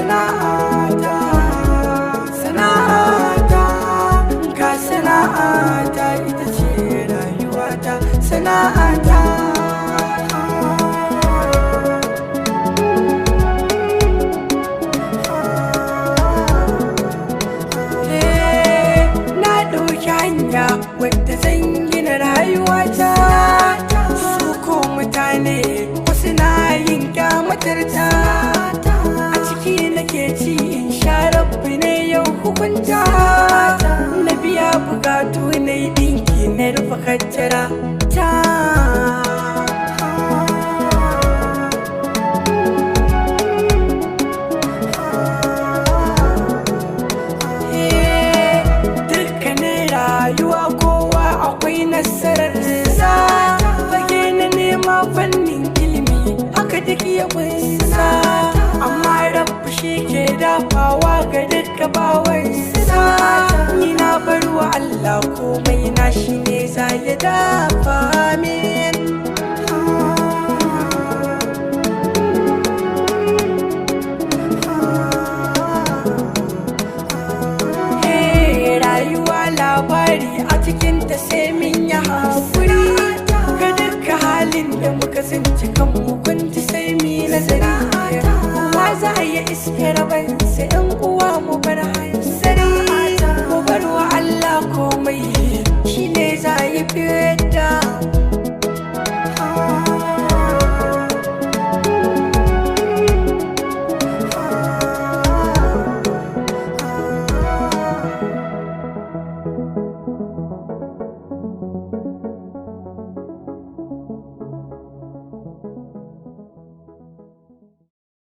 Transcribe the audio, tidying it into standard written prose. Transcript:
sana'ata, sana'ata, ga sana'ata ita ce rayuwata, sana'ata. Na ɗauki hanya wadda zan gina rayuwata, su ko mutane wasu na yin kyamatarta. A ciki nake ci in sha rabbi ne yau hukunta, na biya bukatu na yi ɗinki na rufe kaddara ta. Dukkanin rayuwa kowa akwai nasarar sa, fage na nema fannin ilimi haka duk ya kunsa, amma rabu shi ke dafawa ga duka bawansa. Ni na bar wa Allah komai na shi ne za ya dafa min. Rayuwa labari a cikinta sai min ya haƙuri, ga duka halin da muka tsinci kanmu kunji sai mi nazari. Kowa za a yi iske rabansa in